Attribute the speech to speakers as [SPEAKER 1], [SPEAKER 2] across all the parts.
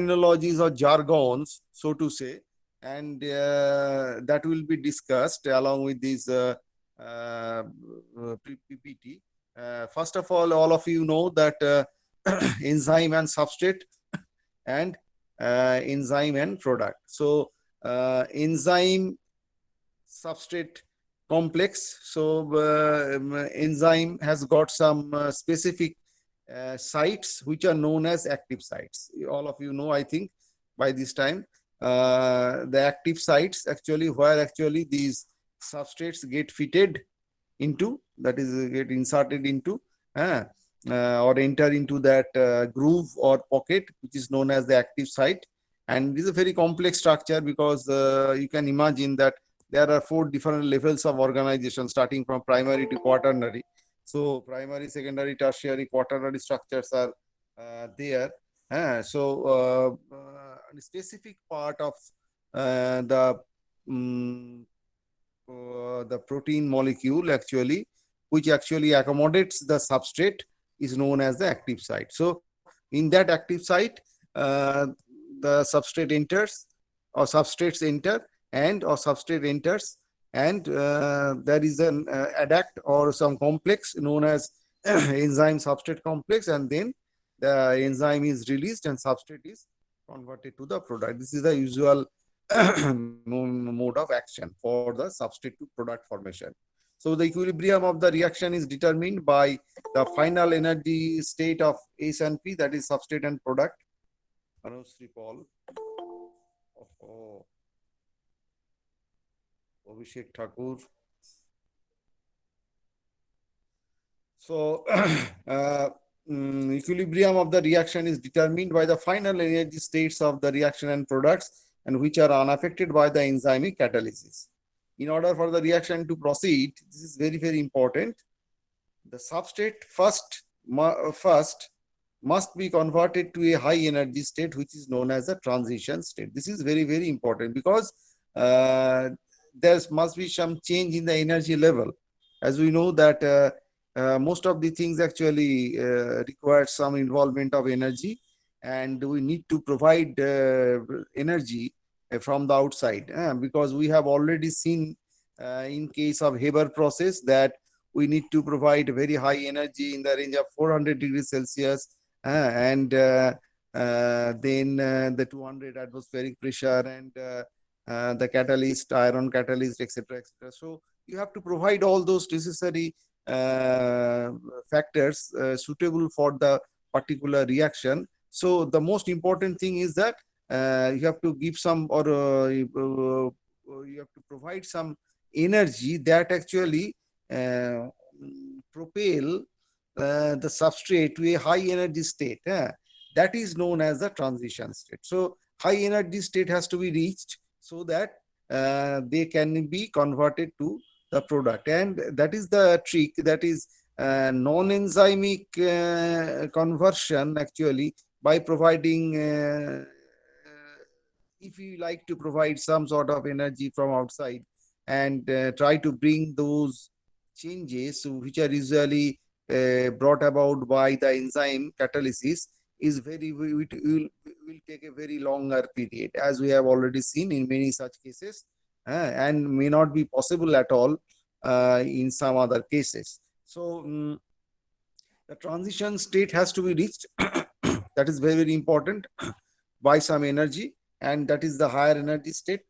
[SPEAKER 1] terminologies or jargons, so to say, and that will be discussed along with this PPT. First of all of you know that enzyme and substrate and enzyme and product. So enzyme substrate complex. So enzyme has got some specific sites which are known as active sites. All of you know, I think, by this time, the active sites actually where actually these substrates get fitted into, that is get inserted into or enter into that groove or pocket which is known as the active site. And this is a very complex structure because you can imagine that there are 4 different levels of organization starting from primary to quaternary. So primary, secondary, tertiary, quaternary structures are there. A specific part of um, the protein molecule actually, which actually accommodates the substrate, is known as the active site. So in that active site, the substrate enters or substrates enter and or substrate enters, and there is an adduct or some complex known as enzyme substrate complex, and then the enzyme is released and substrate is converted to the product. This is the usual mode of action for the substrate to product formation. So the equilibrium of the reaction is determined by the final energy state of S and P, that is substrate and product. Anusri Paul. Oh. Abhishek Thakur. So equilibrium of the reaction is determined by the final energy states of the reaction and products, and which are unaffected by the enzymic catalysis. In order for the reaction to proceed, this is very, very important. The substrate first must be converted to a high energy state, which is known as a transition state. This is very, very important because there must be some change in the energy level. As we know that most of the things actually require some involvement of energy, and we need to provide energy from the outside because we have already seen in case of Haber process that we need to provide very high energy in the range of 400 degrees Celsius and then the 200 atmospheric pressure and the catalyst, iron catalyst, etc., etc. So you have to provide all those necessary factors suitable for the particular reaction. So the most important thing is that you have to give some or you have to provide some energy that actually propel the substrate to a high energy state. That is known as the transition state. So high energy state has to be reached so that they can be converted to the product, and that is the trick. That is non-enzymic conversion actually, by providing if you like to provide some sort of energy from outside and try to bring those changes which are usually brought about by the enzyme catalysis, is very will take a very longer period, as we have already seen in many such cases, and may not be possible at all in some other cases. So the transition state has to be reached. That is very, very important by some energy, and that is the higher energy state.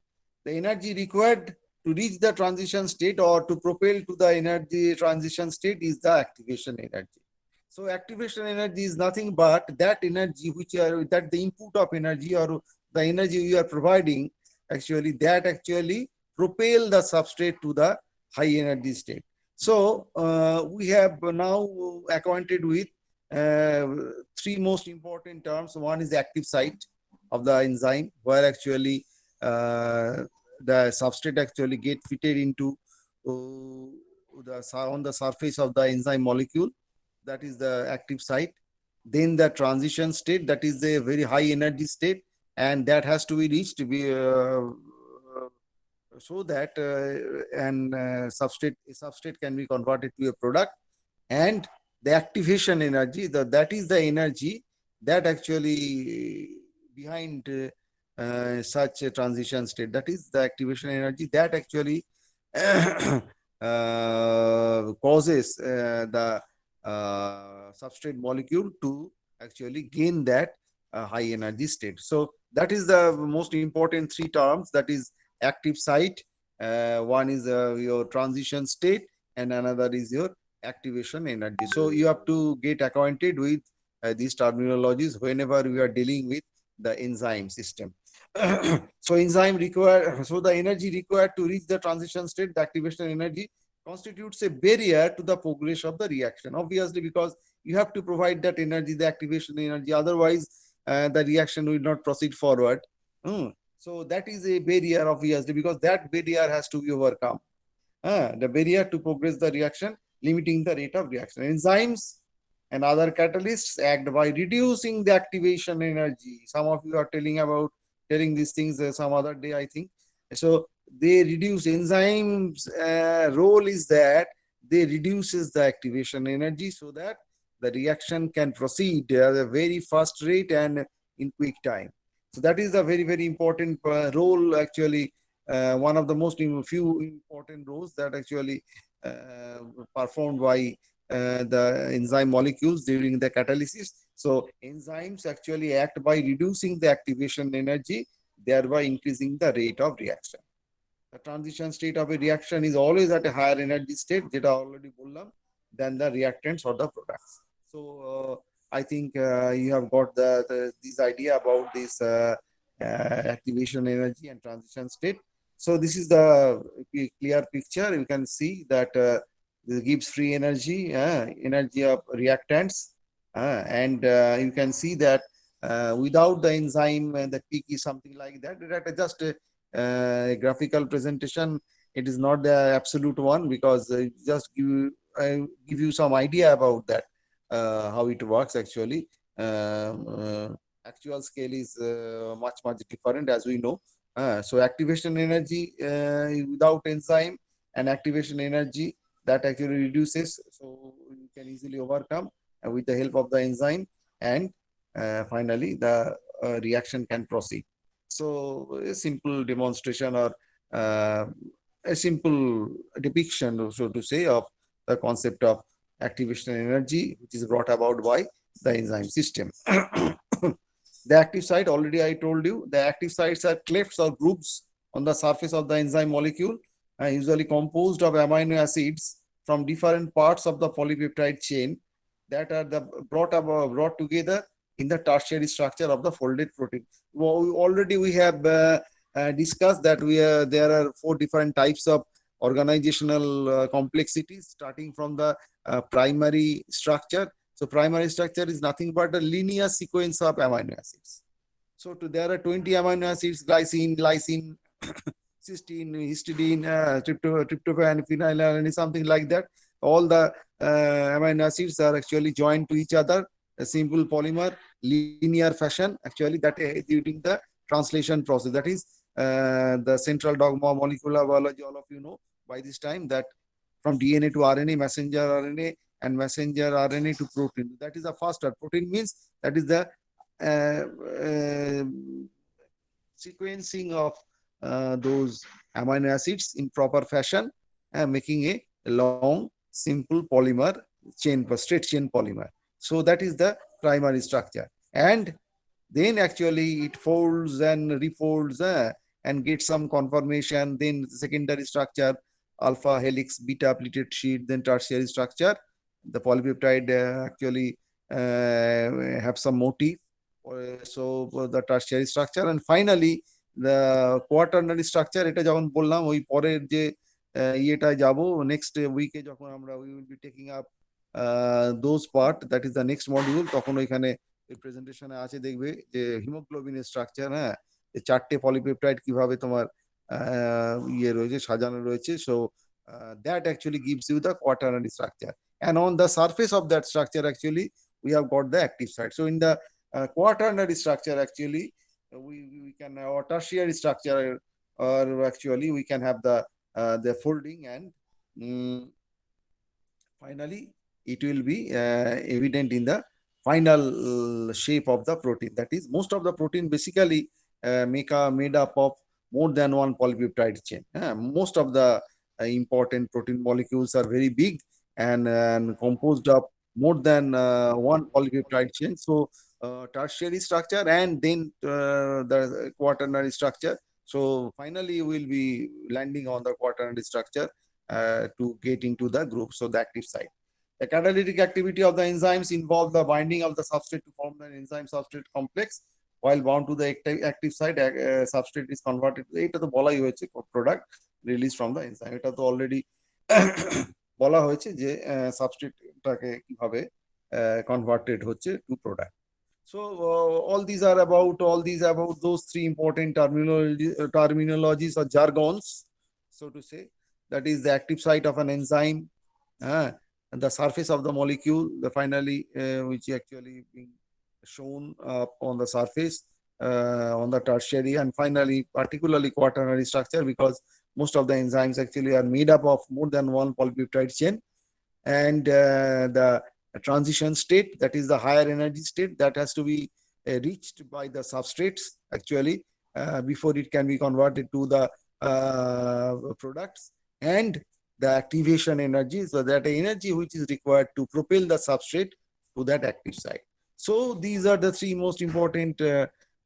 [SPEAKER 1] The energy required to reach the transition state or to propel to the energy transition state is the activation energy. So activation energy is nothing but that energy which are that the input of energy or the energy you are providing actually, that actually propel the substrate to the high energy state. So we have now acquainted with 3 most important terms. One is the active site of the enzyme, where actually the substrate actually get fitted into on the surface of the enzyme molecule. That is the active site. Then the transition state, that is a very high energy state, and that has to be reached to be so that substrate can be converted to a product. And the activation energy, that is the energy that actually behind such a transition state. That is the activation energy that actually causes the substrate molecule to actually gain that high energy state. So that is the most important three terms. That is active site, one is your transition state, and another is your activation energy. So you have to get acquainted with these terminologies whenever we are dealing with the enzyme system. So the energy required to reach the transition state, the activation energy, constitutes a barrier to the progress of the reaction. Obviously, because you have to provide that energy, the activation energy, otherwise the reaction will not proceed forward. So that is a barrier, obviously, because that barrier has to be overcome. The barrier to progress the reaction, limiting the rate of reaction. Enzymes and other catalysts act by reducing the activation energy. Some of you are telling these things some other day, I think. So they reduce enzymes. Role is that they reduces the activation energy so that the reaction can proceed at a very fast rate and in quick time. So that is a very, very important role, actually. One of the few important roles that actually performed by the enzyme molecules during the catalysis. So enzymes actually act by reducing the activation energy, thereby increasing the rate of reaction. The transition state of a reaction is always at a higher energy state, যেটা already বললাম, than the reactants or the products. So I think you have got this idea about this activation energy and transition state. So this is the clear picture. You can see that this gives free energy, energy of reactants, and you can see that without the enzyme, the peak is something like that. That is just a graphical presentation. It is not the absolute one, because just give you some idea about that, how it works actually. Actual scale is much different, as we know. So activation energy without enzyme and activation energy that actually reduces, so you can easily overcome with the help of the enzyme, and finally the reaction can proceed. So a simple demonstration, or a simple depiction, so to say, of the concept of activation energy, which is brought about by the enzyme system. The active site, already I told you, the active sites are clefts or grooves on the surface of the enzyme molecule, usually composed of amino acids from different parts of the polypeptide chain that are brought together in the tertiary structure of the folded protein. Already we have discussed that there are 4 different types of organizational complexities, starting from the primary structure. So primary structure is nothing but a linear sequence of amino acids. So there are 20 amino acids: glycine, lysine, cysteine, histidine, tryptophan, phenylalanine, something like that. All the amino acids are actually joined to each other, a simple polymer, linear fashion, actually, that during the translation process. That is the central dogma of molecular biology. All of you know by this time that from DNA to RNA, messenger RNA, and messenger RNA to protein. That is the first part. Protein means that is the sequencing of those amino acids in proper fashion, making a long, simple polymer chain, straight chain polymer. So that is the primary structure. And then actually it folds and refolds and gets some conformation. Then secondary structure, alpha helix, beta pleated sheet, then tertiary structure. The polypeptide actually have some motif. So the tertiary structure, and finally the quaternary structure. এটা যখন বললাম ওই পরের যে ইয়েটা যাব next উইকে, যখন আমরা we will be taking up those part, that is the next module, তখন ওইখানে এই প্রেজেন্টেশনে আছে, দেখবে যে হিমোগ্লোবিনের স্ট্রাকচার, হ্যাঁ, এই 4টে পলিপেপটাইড কিভাবে তোমার ইয়ে রয়েছে, সাজানো রয়েছে. So that actually gives you the quaternary structure, and on the surface of that structure actually we have got the active site. So in the quaternary structure actually we can, or tertiary structure, or actually we can have the folding, and finally it will be evident in the final shape of the protein. That is, most of the protein basically made up of more than one polypeptide chain. Most of the important protein molecules are very big and composed of more than one polypeptide chain. So tertiary structure and then the quaternary structure. So finally, we'll be landing on the quaternary structure to get into the group, so the active site. The catalytic activity of the enzymes involve the binding of the substrate to form an enzyme substrate complex. While bound to the active site, substrate is converted to এটা তো বলাই হয়েছে product released from the enzyme. এটা তো already বলা হয়েছে যে সাবস্ট্রেটটাকে কিভাবে converted হচ্ছে to product. So all these about those three important terminologies or jargons, so to say. That is the active site of an enzyme, uh, the surface of the molecule, the finally which actually being shown on the surface, on the tertiary, and finally particularly quaternary structure, because most of the enzymes actually are made up of more than one polypeptide chain, and the transition state, that is the higher energy state, that has to be reached by the substrates actually before it can be converted to the products, and the activation energy, so that energy which is required to propel the substrate to that active site. So these are the three most important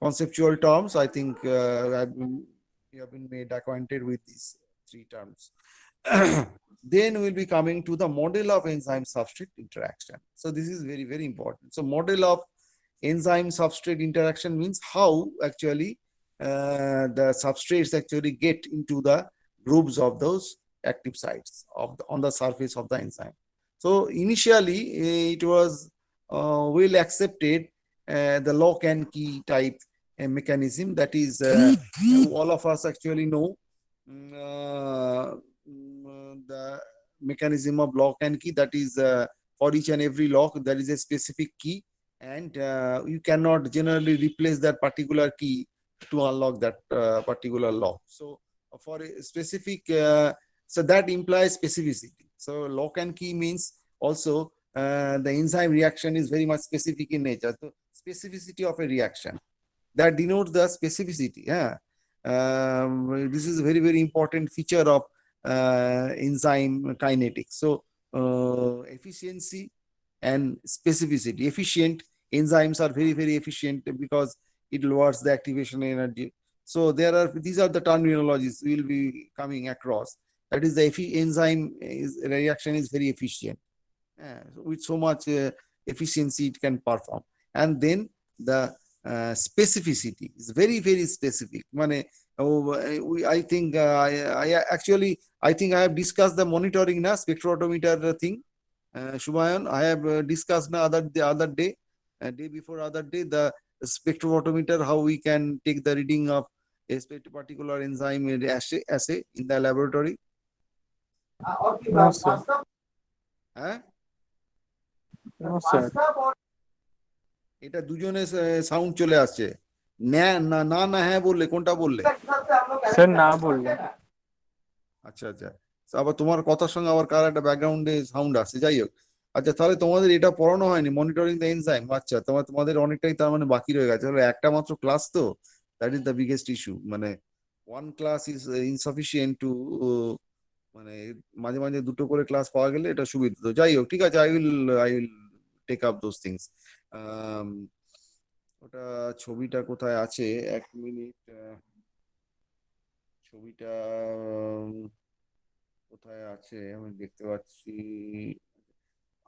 [SPEAKER 1] conceptual terms. I think we have been made acquainted with these three terms. Then we'll be coming to the model of enzyme substrate interaction. So this is very, very important. So model of enzyme substrate interaction means how actually the substrates actually get into the groups of those active sites on the surface of the enzyme. So initially it was well accepted, the lock and key type mechanism, that is all of us actually know the mechanism of lock and key, that is for each and every lock there is a specific key, and you cannot generally replace that particular key to unlock that particular lock. So for a specific so that implies specificity. So lock and key means also the enzyme reaction is very much specific in nature. So specificity of a reaction, that denotes the specificity. Yeah. This is a very, very important feature of enzyme kinetics. So efficiency and specificity. Efficient enzymes are very, very efficient because it lowers the activation energy. So these are the terminologies we'll be coming across. That is, the enzyme reaction is very efficient. With so much efficiency it can perform. And then the specificity is very, very specific. I think I think I have discussed the monitoring na spectrophotometer thing. Shumayan, I have discussed the other day, day before other day, the spectrophotometer, how we can take the reading of a particular enzyme assay in the laboratory.
[SPEAKER 2] No, sir.
[SPEAKER 1] হ্যাঁ
[SPEAKER 2] No, sir.
[SPEAKER 1] এটা দুজনে sound চলে আসছে, না না না না হ্যাঁ বললে কোনটা বললে?
[SPEAKER 2] স্যার না বললেন।
[SPEAKER 1] আচ্ছা আচ্ছা, আবার তোমার কথার সঙ্গে আবার কার একটা ব্যাকগ্রাউন্ডে সাউন্ড আসছে, যাই হোক। আচ্ছা, তাহলে তোমাদের এটা পড়ানো হয়নি, মনিটরিং দ্য এনজাইম? আচ্ছা, তোমাদের অনেকটাই তার মানে বাকি রয়ে গেছে। তাহলে একটা মাত্র ক্লাস তো, that is the biggest issue. মানে one class is insufficient to, মানে মাঝে মাঝে দুটো করে ক্লাস পাওয়া গেলে এটা সুবিধা। তো যাই হোক, ঠিক আছে, I will take up those things. ওটা ছবিটা কোথায় আছে, এক মিনিট, ছবিটা কোথায় আছে আমি দেখতে পাচ্ছি।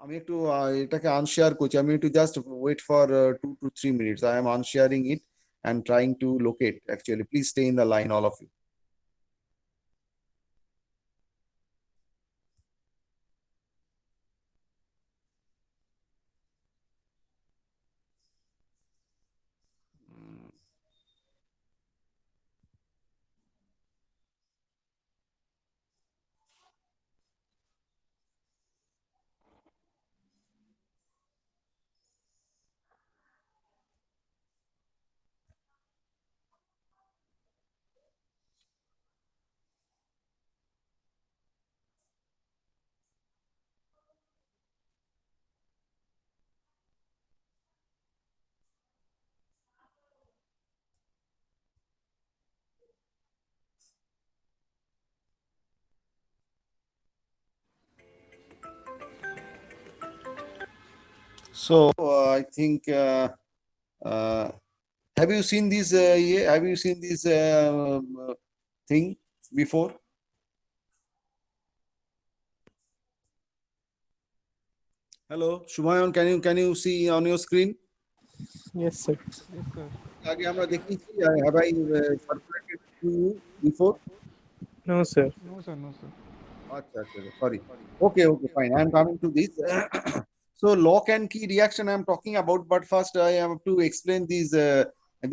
[SPEAKER 1] আমি একটু এটাকে আনশেয়ার করছি, আমি একটু just wait for 2 to 3 minutes. I am unsharing it and trying to locate. Actually, please stay in the line, all of you. So I think uh, have you seen this have you seen this thing before? Hello, Shumayon, can you see on your screen?
[SPEAKER 2] Yes, sir.
[SPEAKER 3] Yes, sir.
[SPEAKER 1] আগে আমরা দেখিয়েছি, have I circulated to you before?
[SPEAKER 2] No, sir.
[SPEAKER 3] No, sir. No, sir.
[SPEAKER 1] Acha, acha, sorry. Okay, fine. I'm coming to this. So lock and key reaction I'm talking about, but first I have to explain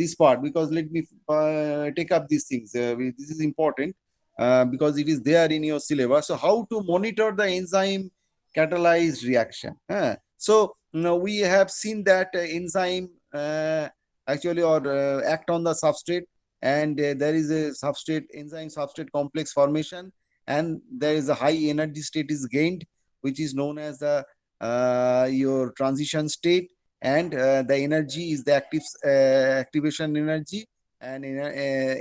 [SPEAKER 1] this part, because let me take up these things. This is important because it is there in your syllabus. So how to monitor the enzyme catalyzed reaction? So now we have seen that enzyme actually or act on the substrate, and there is a substrate enzyme substrate complex formation, and there is a high energy state is gained, which is known as the your transition state, and the energy is the activation energy, and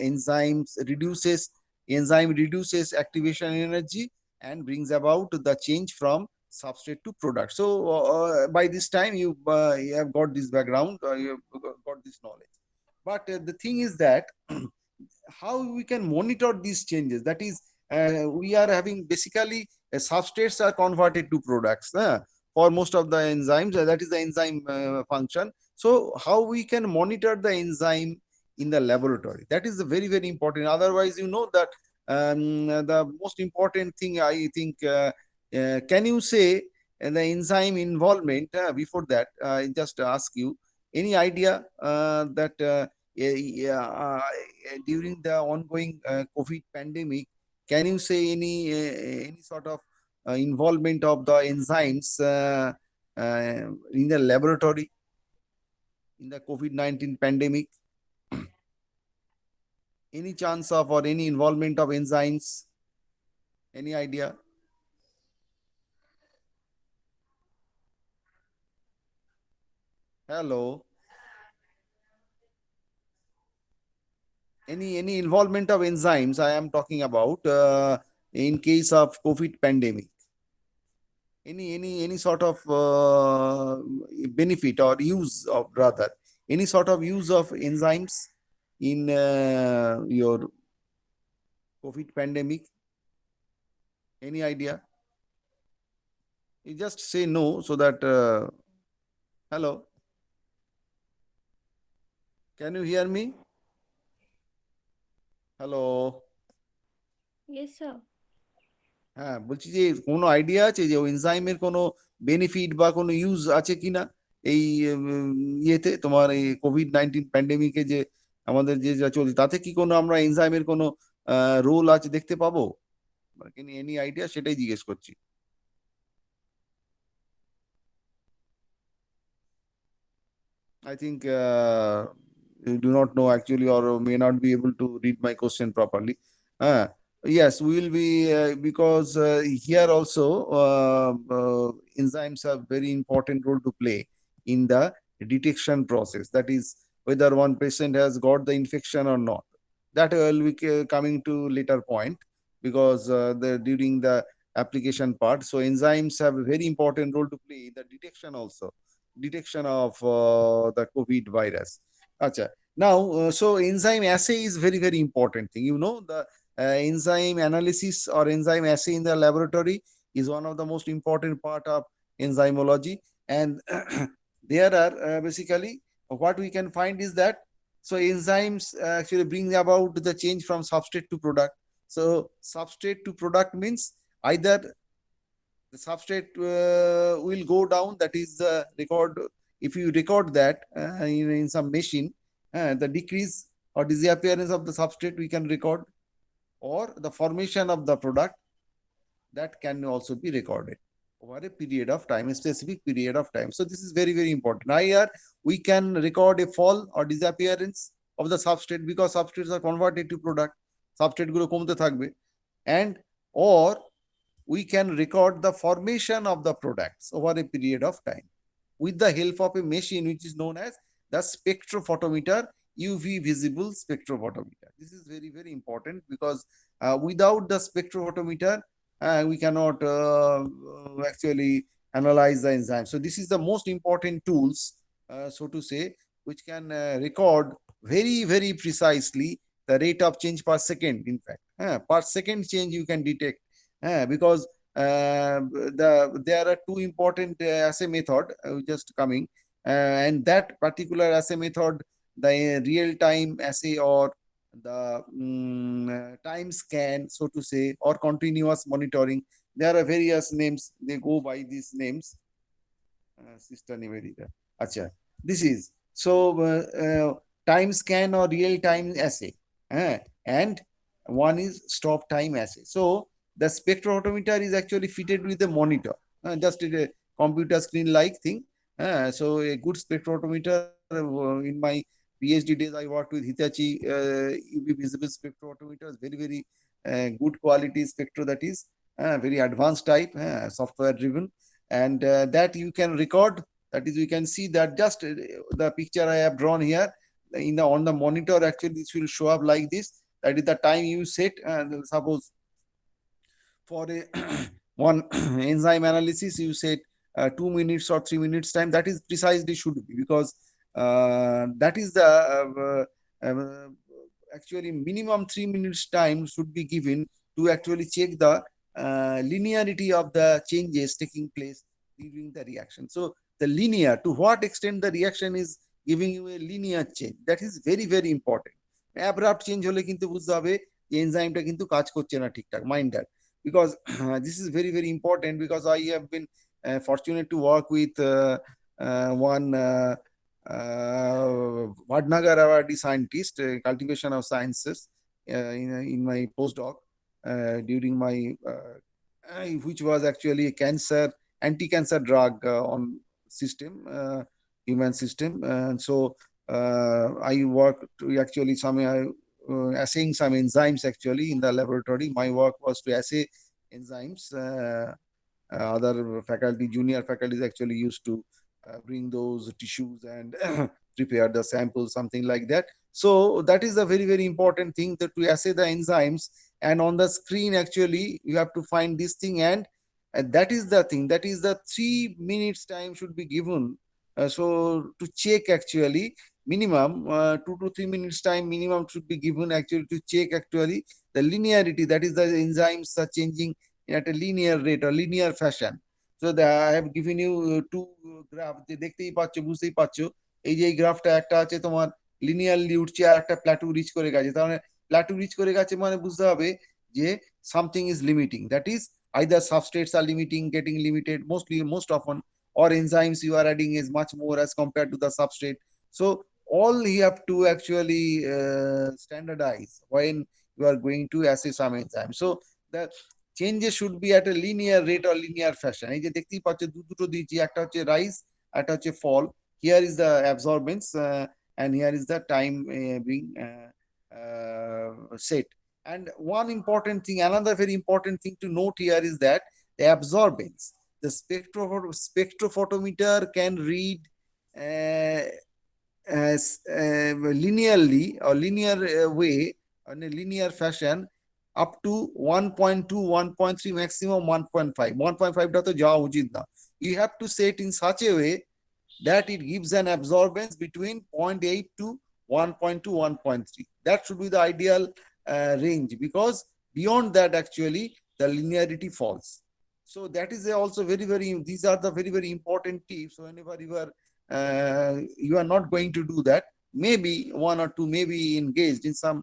[SPEAKER 1] enzyme reduces activation energy and brings about the change from substrate to product. So by this time you have got this background, you have got this knowledge. But the thing is that how we can monitor these changes, that is we are having basically substrates are converted to products for most of the enzymes, that is the enzyme function. So how we can monitor the enzyme in the laboratory, that is very very important. Otherwise you know that the most important thing I think can you say the enzyme involvement before that I just ask you any idea that yeah, during the ongoing COVID pandemic, can you say any sort of involvement of the enzymes in the laboratory in the COVID-19 pandemic? Any chance of or any involvement of enzymes? Any idea? Hello. Any involvement of enzymes I am talking about in case of COVID pandemic? Any sort of benefit or use of rather any sort of use of enzymes in your COVID pandemic? Any idea? You just say no so that hello, can you hear me? Hello.
[SPEAKER 4] Yes, sir.
[SPEAKER 1] হ্যাঁ, বলছি যে কোনো idea আছে যে এনজাইমের কোনো benefit বা কোনো ইউজ আছে কিনা এই ইয়েতে তোমার এই COVID-19 প্যান্ডেমিকে যে আমাদের যে যা চলছে তাতে কি কোনো আমরা এনজাইমের কোনো রোল আছে দেখতে পাবো? এনি আইডিয়া, সেটাই জিজ্ঞেস করছি। I think you do not know actually, or may not be able to read my question properly. Yes, we will be because here also enzymes have very important role to play in the detection process. That is, whether one patient has got the infection or not. That will be coming to later point, because during the application part. So enzymes have a very important role to play in the detection also, detection of the COVID virus. Acha. Now, so enzyme assay is very very important thing. You know, the enzyme analysis or enzyme assay in the laboratory is one of the most important part of enzymology, and there are basically what we can find is that so enzymes actually bring about the change from substrate to product. So substrate to product means either the substrate will go down, that is the record. If you record that in some machine, the decrease or disappearance of the substrate we can record, or the formation of the product, that can also be recorded over a period of time, a specific period of time. So this is very very important. Here we can record a fall or disappearance of the substrate, because substrates are converted to product, substrate গুলো কমতে থাকবে, and or we can record the formation of the products over a period of time with the help of a machine which is known as the spectrophotometer, UV visible spectrophotometer. This is very very important, because without the spectrophotometer we cannot actually analyze the enzyme. So this is the most important tools, so to say, which can record very precisely the rate of change per second. In fact, per second change you can detect, because there are two important assay method just coming, and that particular assay method, the real time assay or the time scan, so to say, or continuous monitoring. There are various names, they go by these names. Sister Nivedita. Acha. This is so time scan or real time assay, and one is stop time assay. So the spectrophotometer is actually fitted with a monitor, just a computer screen like thing. So a good spectrophotometer, in my PhD days, I worked with Hitachi UV visible spectrophotometers, very good quality spectro, that is very advanced type, software driven, and that you can record. That is, you can see that just the picture I have drawn here in the on the monitor. Actually, this will show up like this. That is the time you set. Suppose for a one enzyme analysis, you set 2 minutes or 3 minutes time. That is precisely should be, because that is the actually minimum 3 minutes time should be given to actually check the linearity of the changes taking place during the reaction. So the linear, to what extent the reaction is giving you a linear change, that is very important. Abrupt change হলে কিন্তু বুঝতে হবে এনজাইমটা কিন্তু কাজ করছে না ঠিকঠাক, mind that, because this is very important, because I have been fortunate to work with one Vadnagar awardee scientist, cultivation of sciences, in my postdoc, during my which was actually a cancer anti-cancer drug on system, human system. And so I worked to actually some assaying some enzymes actually in the laboratory. My work was to assay enzymes. Other faculty, junior faculties actually used to bring those tissues and prepare the samples, something like that. So that is a very important thing, that to assay the enzymes, and on the screen actually you have to find this thing, and that is the thing, that is the 3 minutes time should be given. So to check actually minimum 2 to 3 minutes time minimum should be given actually to check actually the linearity, that is the enzymes are changing at a linear rate or linear fashion. So I have given you two graph, দেখতেই পাচ্ছ, বুঝতেই পারছো, এই যে এই গ্রাফটা একটা আছে তোমার লিনিয়ারলি উঠছে, আর একটা প্ল্যাটু রিচ করে গেছে। তার মানে প্ল্যাটু রিচ করে গেছে মানে বুঝতে হবে যে something is limiting, that is either substrates are limiting, getting limited most often, or enzymes you are adding is much more as compared to the substrate. So all you have to actually standardize when you are going to assay some enzyme. So the changes should be at a linear rate or linear fashion. এই যে দেখতেই পাচ্ছ দুটো দিয়েছি, একটা হচ্ছে rise, একটা হচ্ছে fall. Here is the absorbance, and here is the time being set. And one important thing, another very important thing to note here is that the absorbance, the spectrophotometer can read as linearly or linear way, in a linear fashion, up to 1.2, 1.3, maximum 1.5. 1.5 টা তো যাওয়া উচিত না। You have to set in such a way that it gives an absorbance between 0.8 to 1.2, 1.3. That should be the ideal range, because beyond that actually the linearity falls. So that is also very these are the very important tips. Whenever you are not going to do that, maybe one or two may be engaged in some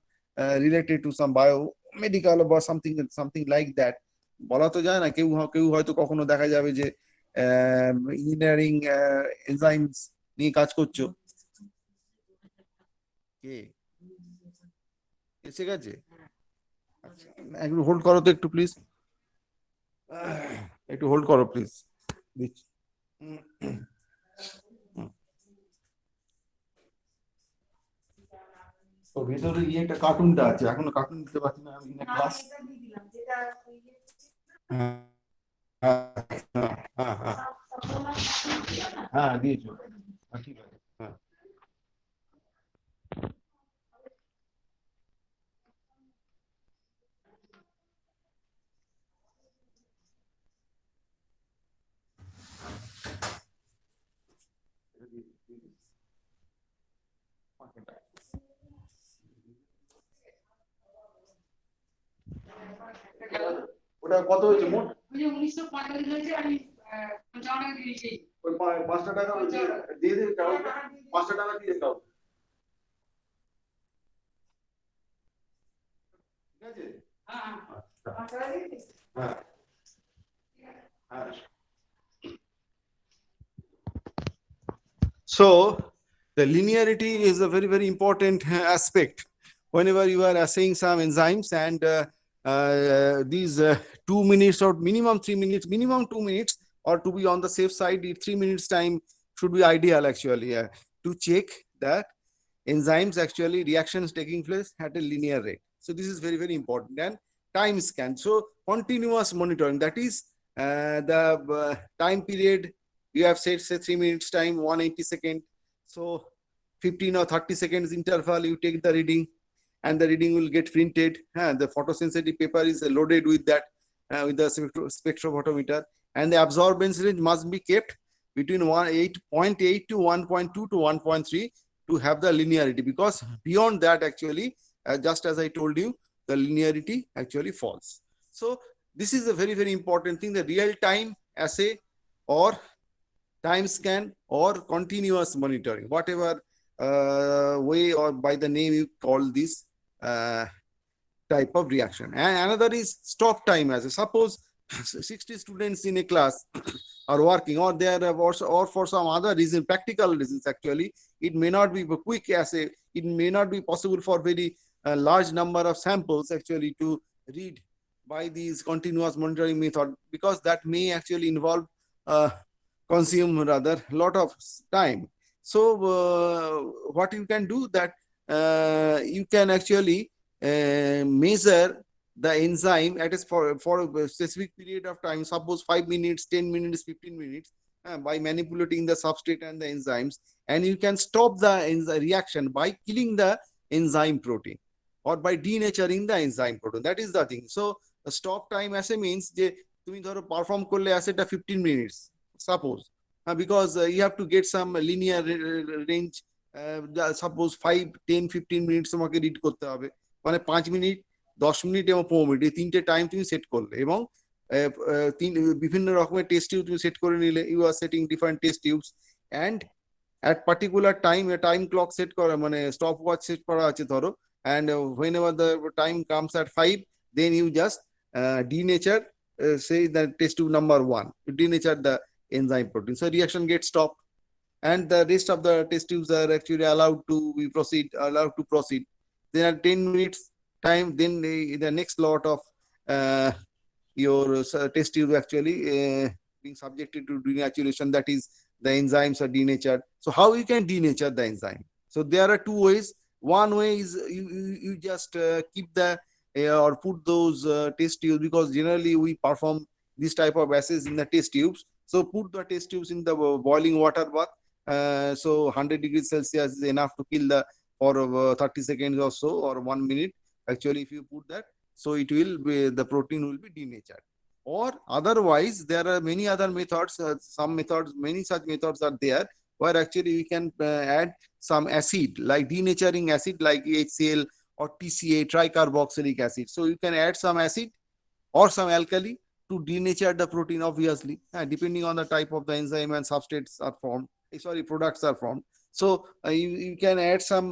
[SPEAKER 1] related to some biomedical or something like that, বলা তো যায় না, কেউ হয়তো কখনো দেখা যাবে যে ইঞ্জিনিয়ারিং এনজাইমস নিয়ে কাজ করছো। কে এসে গেছে? আচ্ছা, একটু হোল্ড করো তো একটু প্লিজ, একটু হোল্ড করো প্লিজ, দিচ্ছি। তো ভেতরে একটা কার্টুনটা আছে, এখনো কার্টুন দিতে পারছি না আমি ক্লাস। হ্যাঁ হ্যাঁ হ্যাঁ হ্যাঁ দিয়েছো, ঠিক আছে, হ্যাঁ। ওটা কত হয়েছে মোট?
[SPEAKER 3] 1945 হয়েছে আমি 55 টাকা দিয়েছি।
[SPEAKER 1] ওই 5টা টাকা দিয়ে দিন কাউকে, 5টা টাকা দিয়ে দাও, ঠিক আছে?
[SPEAKER 3] হ্যাঁ
[SPEAKER 1] আচ্ছা,
[SPEAKER 3] 5 টাকা দিয়েছি।
[SPEAKER 1] হ্যাঁ হ্যাঁ। So the linearity is a very, very important aspect whenever you are assaying some enzymes, and these 2 minutes or minimum 3 minutes, minimum 2 minutes, or to be on the safe side, 3 minutes time should be ideal actually, to check that enzymes actually reactions taking place at a linear rate. So this is very, very important. And time scan. So continuous monitoring, that is the time period you have said, say 3 minutes time, 180 seconds. So 15 or 30 seconds interval, you take the reading and the reading will get printed. The photosensitive paper is loaded with that, with the spectrophotometer, and the absorbance range must be kept between 0.8 to 1.2 to 1.3 to have the linearity, because beyond that actually, just as I told you, the linearity actually falls. So this is a very, very important thing, the real time assay or time scan or continuous monitoring, whatever way or by the name you call this type of reaction. And another is stop time assay. Suppose 60 students in a class are working, or they are or for some other reason, practical reasons actually, it may not be a quick assay, it may not be possible for very large number of samples actually to read by these continuous monitoring method, because that may actually involve consume rather lot of time. So what you can do that, you can actually measure the enzyme at a for a specific period of time, suppose 5 minutes, 10 minutes, 15 minutes, by manipulating the substrate and the enzymes, and you can stop the reaction by killing the enzyme protein or by denaturing the enzyme protein. That is the thing. So stop time assay means যে তুমি ধরো perform করলে অ্যাসেটা 15 minutes suppose, because you have to get some linear range, suppose 5, 10, 15 minutes তোমাকে read করতে হবে, মানে 5 minute, 10 minute এবং 15 minute, এই তিনটে টাইম তুমি সেট করলে, এবং বিভিন্ন রকমের টেস্ট টিউব তুমি সেট করে নিলে, you are setting different test tubes, and at particular time a time clock set করা, মানে স্টপ ওয়াচ সেট করা আছে ধরো, and whenever the time comes at 5, then you just denature, say the test tube number 1, you denature the enzyme protein, so reaction gets stopped, and the rest of the test tubes are actually allowed to proceed. Then at 10 minutes time, then the next lot of your test tube actually being subjected to denaturation, that is the enzymes are denatured. So how you can denature the enzyme? So there are two ways. One way is you just keep the or put those test tubes, because generally we perform this type of assays in the test tubes. So put the test tubes in the boiling water bath. So 100 degrees Celsius is enough to kill the for 30 seconds or so, or 1 minute. Actually, if you put that, so it will be, the protein will be denatured. Or otherwise, there are many other methods. Some methods, many such methods are there, where actually we can add some acid, like denaturing acid, like HCl or TCA, tricarboxylic acid. So you can add some acid or some alkali to denature the protein, obviously, depending on the type of the enzyme and substrates are formed. Products are formed. So you can add some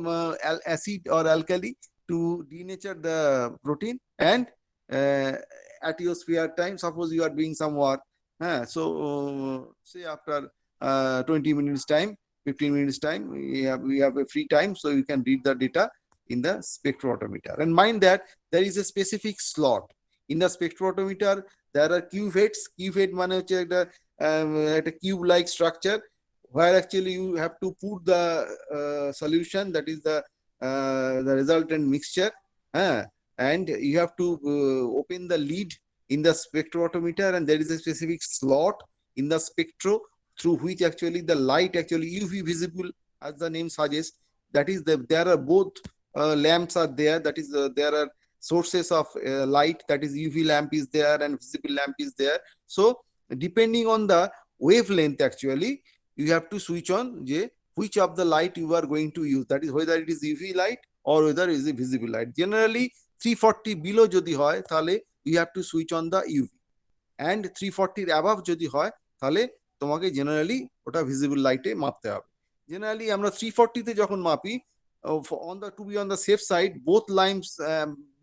[SPEAKER 1] acid or alkali to denature the protein, and at your spare time, suppose you are doing some work, so say after 20 minutes time, 15 minutes time, we have a free time, so you can read the data in the spectrophotometer. And mind that there is a specific slot in the spectrophotometer. There are cuvettes. Cuvette মানে হচ্ছে একটা cube like structure, where actually you have to put the solution, that is the resultant mixture, and you have to open the lid in the spectrophotometer, and there is a specific slot in the spectro through which actually the light actually UV visible, as the name suggests. That is there are both lamps are there, that is there are sources of light, that is UV lamp is there and visible lamp is there. So depending on the wavelength actually, you have to switch on which of the light you are going to use, that is whether it is UV light or whether it is a visible light. Generally 340 below jodi hoy, thale you have to switch on the UV. And 340 এর above যদি হয় তাহলে তোমাকে generally ওটা visible লাইটে মাপতে হবে। Generally আমরা 340 তে যখন মাপি, on the to be on the safe side, both lamps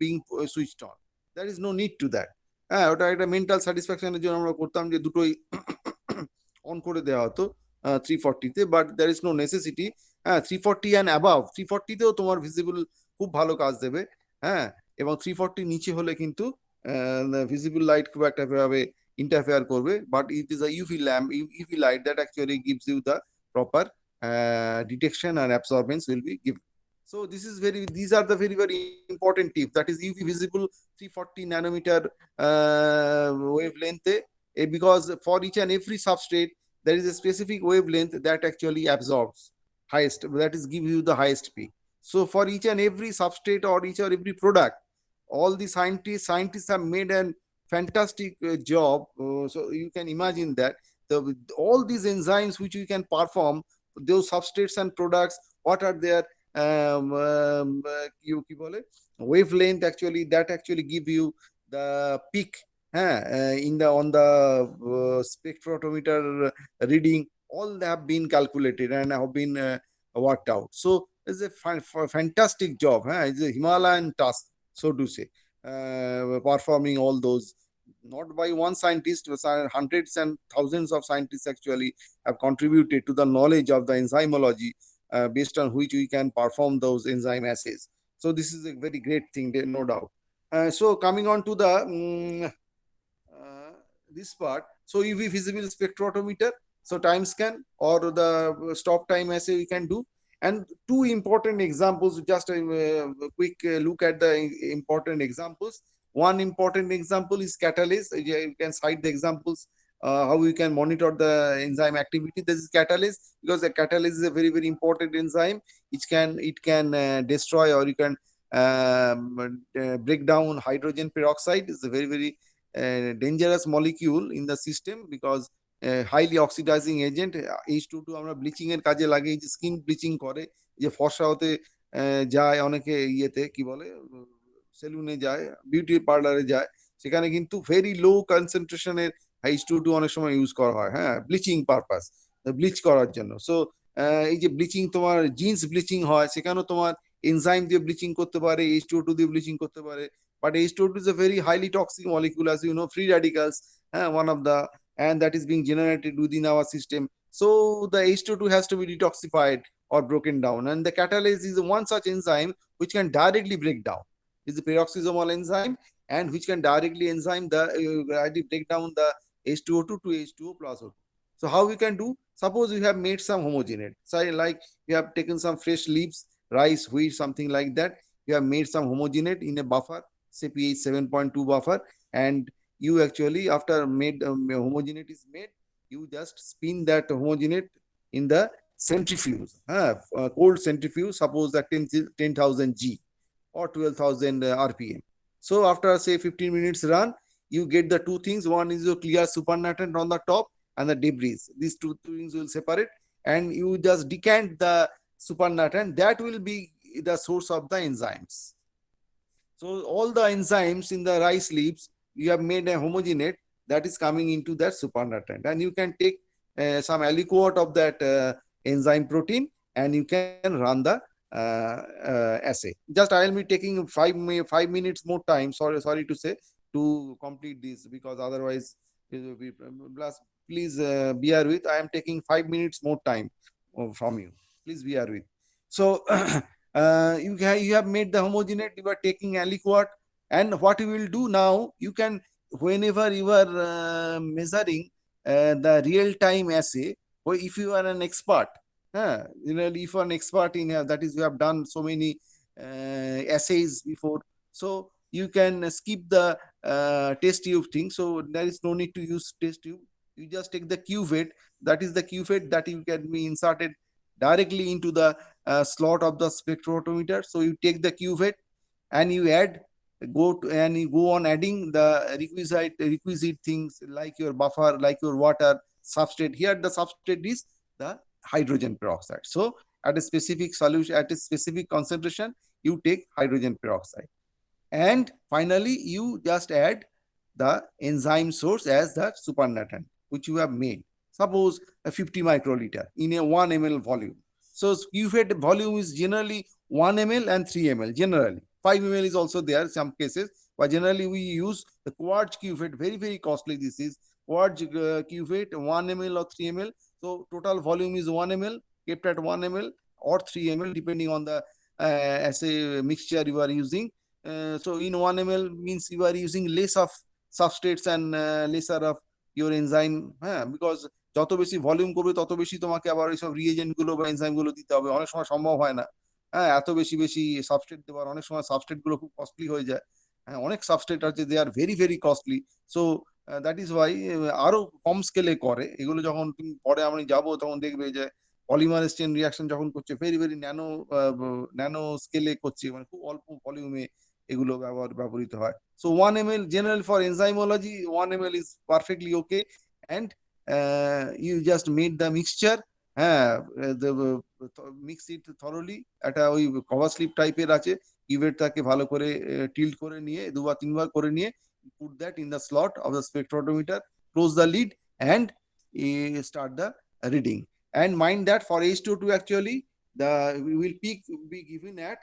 [SPEAKER 1] being switched on. There is no need to that. হ্যাঁ, ওটা একটা মেন্টাল স্যাটিসফ্যাকশনের জন্য আমরা করতাম যে দুটোই অন করে দেওয়া হতো 340 তে, but there is no necessity. হ্যাঁ, 340 অ্যান্ড অ্যাবাভ, 340 তেও তোমার ভিজিবল খুব ভালো কাজ দেবে। হ্যাঁ, এবং 340 নিচে হলে কিন্তু ভিজিবল লাইট খুব একটা ভাবে ইন্টারফেয়ার করবে, but it is a UV lamp, UV light that actually gives you the proper detection and absorbance will be given. So these are the very important tips. That is UV visible 340 nanometer wavelength, because for each and every substrate there is a specific wavelength that actually absorbs highest, that is give you the highest peak. So for each and every substrate or each or every product, all the scientists have made a fantastic job. So you can imagine that all these enzymes which you can perform, those substrates and products, what are their wavelength actually, that actually give you the peak in the on the spectrophotometer reading. All have been calculated and have been worked out. So it's a fantastic job. It's a Himalayan task, so to say, performing all those, not by one scientist, hundreds and thousands of scientists actually have contributed to the knowledge of the enzymology, based on which we can perform those enzyme assays. So this is a very great thing, no doubt. So coming on to the this part, so UV visible spectrophotometer, so time scan or the stop time assay we can do. And two important examples, just a quick look at the important examples. One important example is catalase. You can cite the examples how you can monitor the enzyme activity. This is catalase, because the catalase is a very important enzyme. It can destroy, or you can break down hydrogen peroxide. It's a very dangerous molecule in the system, because highly oxidizing agent. H2 আমরা bleaching এর কাজে লাগে, যে skin bleaching করে, যে ফর্সা হতে যায় অনেকে, ইয়েতে কি বলে, সেলুনে যায়, বিউটি পার্লারে যায়, সেখানে কিন্তু ভেরি লো কনসেন্ট্রেশনের H2 অনেক সময় ইউজ করা হয়, হ্যাঁ, ব্লিচিং পারপাস, ব্লিচ করার জন্য। সো এই যে ব্লিচিং, তোমার জিন্স ব্লিচিং হয়, সেখানেও তোমার এনজাইম দিয়ে ব্লিচিং করতে পারে, H2 দিয়ে ব্লিচিং করতে পারে, but H2 is a very highly toxic molecule, as you know, free radicals, one of the, and that is being generated within our system. So the H2 has to be detoxified or broken down, and the catalase is one such enzyme which can directly break down. Is the peroxisomal enzyme, and which can directly break down the H2O2 to H2O plus O2. So how we can do? Suppose you have made some homogenate, so like you have taken some fresh leaves, rice, wheat, something like that. You have made some homogenate in a buffer, say pH 7.2 buffer, and you actually, after homogenate is made, you just spin that homogenate in the centrifuge, cold centrifuge, suppose that 10,000 G or 12,000 RPM. So after say 15 minutes run, you get the two things. One is your clear supernatant on the top and the debris. These two things will separate, and you just decant the supernatant. That will be the source of the enzymes. So all the enzymes in the rice leaves, you have made a homogenate that is coming into that supernatant, and you can take some aliquot of that enzyme protein, and you can run the assay. Just I will be taking 5 minutes more time, sorry to say, to complete this, because otherwise it will be, please bear with. I am taking 5 minutes more time from you, please bear with. So you have made the homogenate, you are taking aliquot, and what you will do now, you can, whenever you are measuring the real time assay, or if you are an expert, you know, if you are an expert in that is, you have done so many assays before, so you can skip the test tube thing. So there is no need to use test tube. You just take the cuvette, that is the cuvette that you can be inserted directly into the slot of the spectrophotometer. So you take the cuvette and you go on adding the requisite things, like your buffer, like your water, substrate. Here the substrate is the hydrogen peroxide. So at a specific solution, at a specific concentration, you take hydrogen peroxide. And finally, you just add the enzyme source as the supernatant, which you have made. Suppose a 50 microliter in a 1 ml volume. So cuvette volume is generally 1 ml and 3 ml generally. 5 ml is also there in some cases, but generally we use the quartz cuvette, very, very costly. This is quartz cuvette, 1 ml or 3 ml. So total volume is 1 ml, kept at 1 ml or 3 ml, depending on the assay mixture you are using. So in 1 ml means you are using less of substrates and lesser of your enzyme, because যত বেশি volume করবে তত বেশি তোমাকে আবার এইসব reagent গুলো বা এনজাইম গুলো দিতে হবে, অনেক সময় সম্ভব হয় না। এত বেশি বেশি সাবস্ট্রেট দেওয়ার, অনেক সময় সাবস্ট্রেট গুলো খুব কস্টলি হয়ে যায়। অনেক সাবস্ট্রেট আছে, they are very very costly. So that is why আরো কম স্কেলে করে এগুলো। যখন তুমি পরে আমি যাবো তখন দেখবে যে পলিমারেজ চেইন রিয়াকশন যখন করছে ভেরি ভেরি ন্যানো স্কেলে করছে, মানে খুব অল্প ভলিউমে এগুলো ব্যবহৃত হয়। So 1 ml general for enzymology, 1 ml is perfectly okay. And you just made the mixture, mix it thoroughly, একটা ওই কভার স্লিপ টাইপের আছে, কিউভেটটাকে ভালো করে টিল্ট করে নিয়ে 2 বা 3 বার করে নিয়ে put that in the slot of the spectrophotometer, close the lid and start the reading. And mind that for H2O2 actually the peak will be given at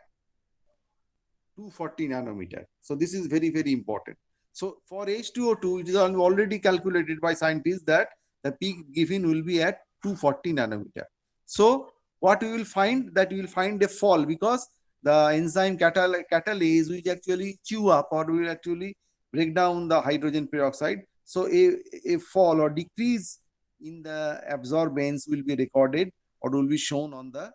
[SPEAKER 1] 240 nanometer. So this is very, very important. So for H2O2, it is already calculated by scientists that the peak given will be at 240 nanometer. So what we will find, that we will find a fall, because the enzyme catalase which actually chew up or will actually break down the hydrogen peroxide. So a fall or decrease in the absorbance will be recorded or will be shown on the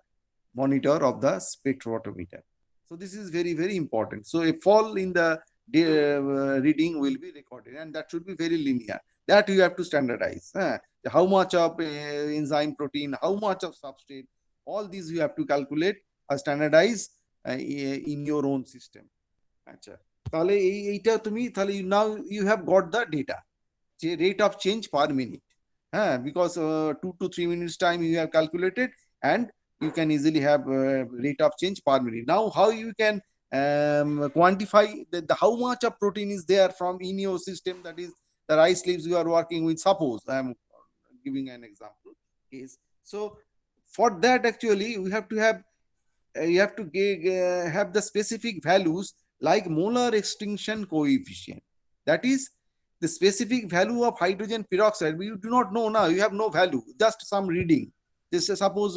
[SPEAKER 1] monitor of the spectrophotometer. So this is very, very important. So a fall in the reading will be recorded, and that should be very linear. That you have to standardize. How much of enzyme protein, how much of substrate, all these you have to calculate or standardize in your own system. আচ্ছা, তাহলে এইটা তুমি তাহলে now you have got the data, যে rate of change per minute. Because 2 to 3 minutes time you have calculated, and you can easily have rate of change per minute. Now, how you can quantify how much of protein is there from in your system, that is the rice leaves you are working with. Suppose I am giving an example case. So for that actually we have to have you have to have the specific values like molar extinction coefficient. That is the specific value of hydrogen peroxide. You do not know now, you have no value, just some reading. This is suppose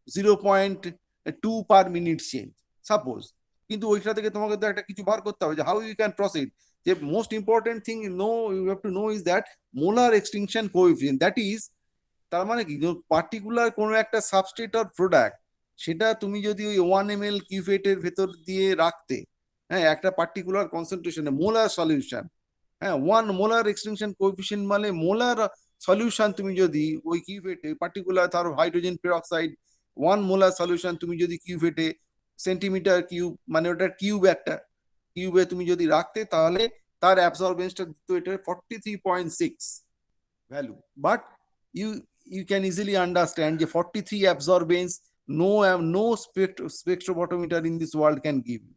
[SPEAKER 1] 0.2 per minute change, suppose. কিন্তু ওইটা থেকে তোমাকে তো একটা কিছু বার করতে হবে যে how you can proceed. The most important thing you have to know is that molar extinction coefficient. That is, তার মানে কি, পার্টিকুলার কোনো একটা সাবস্ট্রেট অর প্রোডাক্ট, সেটা তুমি যদি ওই 1 ml কিউভেটের ভেতর দিয়ে রাখতে, একটা পার্টিকুলার কনসেন্ট্রেশনে molar solution, 1 molar extinction coefficient মানে মোলার সলিউশন তুমি যদি ওই কিউভেটে পার্টিকুলার ধরো হাইড্রোজেন পেরক্সাইড 1 মোলার সলিউশন তুমি যদি কিউভেটে সেন্টিমিটার কিউব, মানে ওটা কিউব, একটা কিউবে তুমি যদি রাখতে, তাহলে তার অ্যাবসর্বেন্সটা দিত এটা 43.6 value. But you can easily understand যে 43 absorbance no spectrophotometer in this world can give you.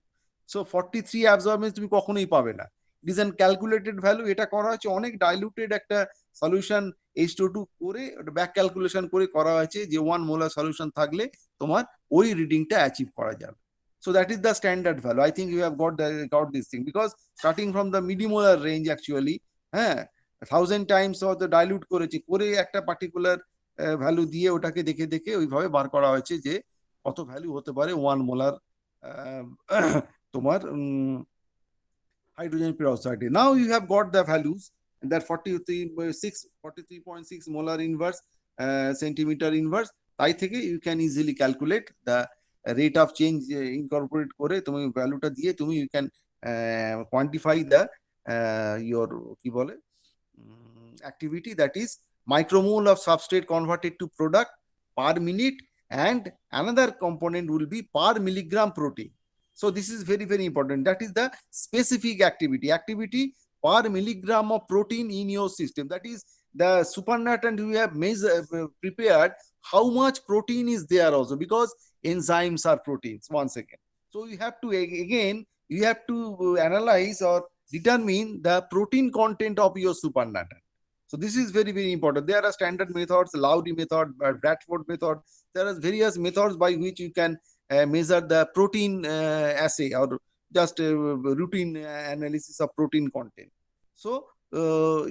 [SPEAKER 1] So 43 absorbance তুমি কখনোই পাবে না। It is an calculated value. এটা করা হয়েছে অনেক ডাইলুটেড একটা সলিউশন H2O2 করে ব্যাক ক্যালকুলেশন করে করা হয়েছে যে 1 মোলার সলিউশন থাকলে তোমার ওই রিডিংটা অ্যাচিভ করা যাবে। So that is the standard value. I think you have got this thing, because starting from the millimolar range actually 1000 times of the dilute করেছে করে একটা পার্টিকুলার ভ্যালু দিয়ে ওটাকে দেখে দেখে ওইভাবে বার করা হয়েছে যে কত ভ্যালু হতে পারে 1 মোলার তোমার hydrogen peroxide. Now you have got the values, that 43.6 molar inverse centimeter inverse. তাই থেকে you can easily calculate the rate of change incorporate করে তুমি ভ্যালুটা দিয়ে তুমি you can quantify the your কি বলে activity, that is micromole of substrate converted to product per minute, and another component will be per milligram protein. So this is very, very important. That is the specific activity per milligram of protein in your system. That is the supernatant we have prepared, how much protein is there also, because enzymes are proteins once again. So you have to again, you have to analyze or determine the protein content of your supernatant. So this is very, very important. There are standard methods, Lowry method, Bradford method. There are various methods by which you can measure the protein assay or just routine analysis of protein content. So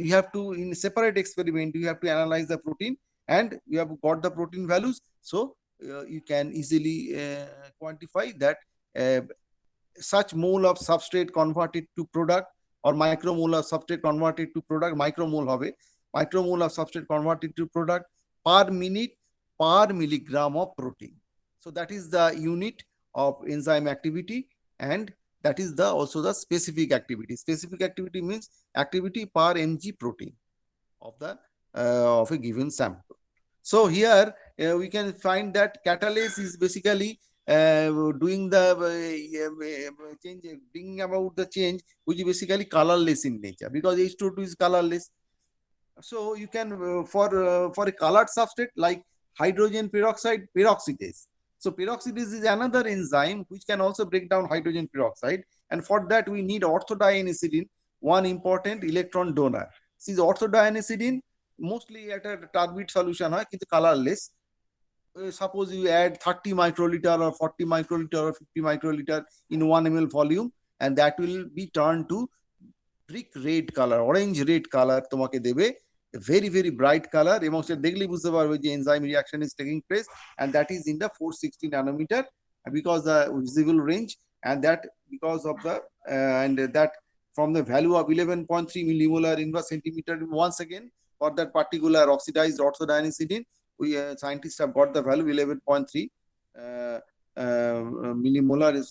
[SPEAKER 1] you have to, in separate experiment, you have to analyze the protein and you have got the protein values. So you can easily quantify that such mole of substrate converted to product or micromole of substrate converted to product, micromole hobe, micromole of substrate converted to product per minute per milligram of protein. So that is the unit of enzyme activity, and that is the also the specific activity. Specific activity means activity per mg protein of a given sample. So here we can find that catalase is basically doing the change, bringing about the change, which is basically colorless in nature, because H2O2 is colorless. So you can for a colored substrate like hydrogen peroxide, peroxidase. So peroxidase is another enzyme which can also break down hydrogen peroxide, and for that we need orthodioxidine, one important electron donor. This orthodioxidine mostly at a turbid solution, কিন্তু colorless. Suppose you add 30 microliter or 40 microliter or 50 microliter in 1 ml volume, and that will be turned to brick red color, orange red color তোমাকে দেবে, a very, very bright color, এবং সে দেখলেই বুঝতে পারবে যে enzyme reaction is taking place, and that is in the 460 nanometer because the visible range, and that because of the and that from the value of 11.3 millimolar inverse centimeter. Once again, for that particular oxidized orthodioxidine, we scientists have got the value 11.3 millimolar is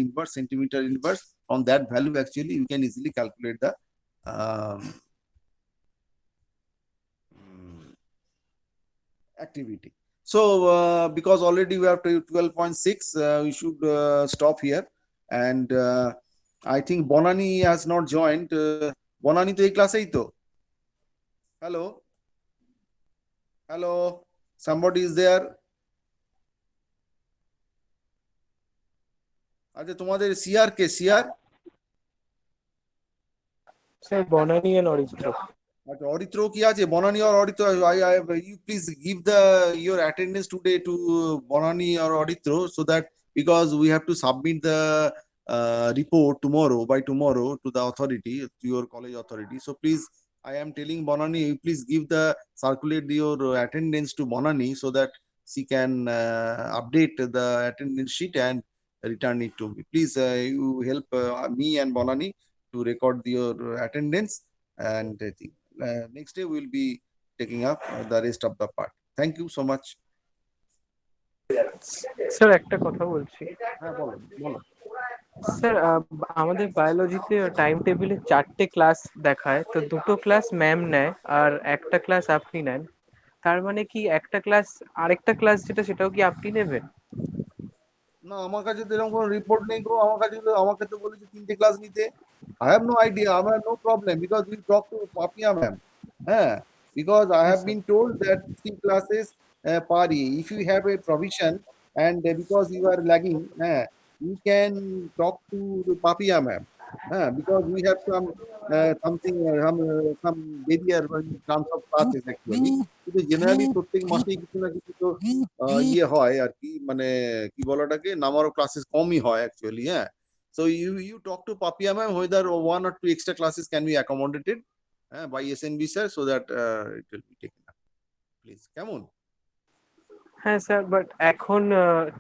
[SPEAKER 1] inverse centimeter inverse. On that value, actually, you can easily calculate the activity. So because already we have to 12.6, we should stop here. And I think Bonani has not joined. Bonani to ei class ei to? Hello? Hello? Somebody is there? আচ্ছা, তোমাদের CR K? CR?
[SPEAKER 2] Sir, Bonani and Orithro.
[SPEAKER 1] আচ্ছা, অরিত্র কি আছে? Banani or Aritra, you please give your attendance today to Bonani or Oritro, so that because we have to submit the report by tomorrow to the authority, to your college authority. So please, I am telling Bonani, you please circulate your attendance to Bonani so that she can update the attendance sheet and return it to me. Please, you help me and Bonani to record your attendance, and I think next day we'll be taking up the rest of the part. Thank you so much.
[SPEAKER 2] Sir একটা কথা বলছি
[SPEAKER 1] হ্যাঁ, বলো বলো।
[SPEAKER 2] Sir, আমাদের বায়োলজিতে time টেবিলে 4টে class দেখায়, তো 2টো ক্লাস ম্যাম নেয় আর একটা ক্লাস আপনি নেন। তার মানে কি একটা ক্লাস, আরেকটা ক্লাস যেটা সেটাও কি আপনি নেবেন?
[SPEAKER 1] না, আমার কাছে তো এরকম কোনো রিপোর্ট নেই গো। আমাকে তো বলেছে 3টে ক্লাস নিতে। I have no idea. I have no problem because we talk to Papia ma'am. Because I have been told that 3 classes per year. If you have a provision and because you are lagging, you can talk to the Papia ma'am. Because we have some barrier in terms of classes actually. কিন্তু generally প্রত্যেক মাসেই কিছু না কিছু তো ইয়ে হয় আর কি, মানে কি বলাটাকে, নাম্বার অফ ক্লাসেস কমই হয় actually. So you talk to Papia ma'am whether 1 or 2 extra classes can be accommodated by SNB sir, so that it will be taken up. Please, কেমন?
[SPEAKER 2] হ্যাঁ স্যার, বাট এখন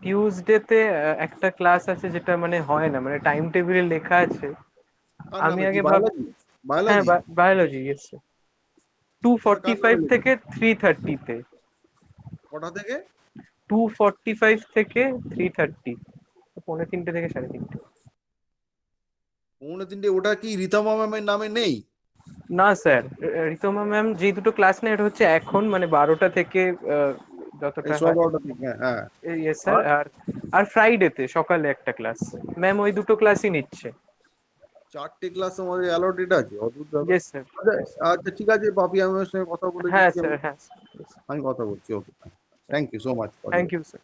[SPEAKER 2] টিউসডেতে একটা ক্লাস আছে যেটা মানে হয় না, মানে টাইম টেবিলে লেখা আছে। আমি আগে হ্যাঁ, বায়োলজি, ইয়েস স্যার, 2:45 থেকে 3:30 তে।
[SPEAKER 1] কটা থেকে?
[SPEAKER 2] 2:45 থেকে 3:30, 3:45 থেকে 3:30।
[SPEAKER 1] 3:45 ওটা কি রিতমা ম্যামের নামে নেই?
[SPEAKER 2] না স্যার, রিতমা ম্যাম যে দুটো ক্লাস নেয় এটা হচ্ছে এখন মানে 12টা থেকে যতটা হয়।
[SPEAKER 1] 12টা থেকে, হ্যাঁ।
[SPEAKER 2] ইয়েস স্যার, আর ফ্রাইডেতে সকালে একটা ক্লাস। ম্যাম ওই দুটো ক্লাসই নিচ্ছে।
[SPEAKER 1] 4টে ক্লাস আমাদের অ্যালোটেড আছে, অদ্ভুত ব্যাপার।
[SPEAKER 2] Yes sir.
[SPEAKER 1] আচ্ছা ঠিক আছে, পাপিয়া ম্যামের সঙ্গে কথা বলে
[SPEAKER 2] হ্যাঁ
[SPEAKER 1] দিচ্ছি
[SPEAKER 2] স্যার, হ্যাঁ
[SPEAKER 1] আমি কথা বলছি। Okay, thank you so much.
[SPEAKER 2] Thank you sir.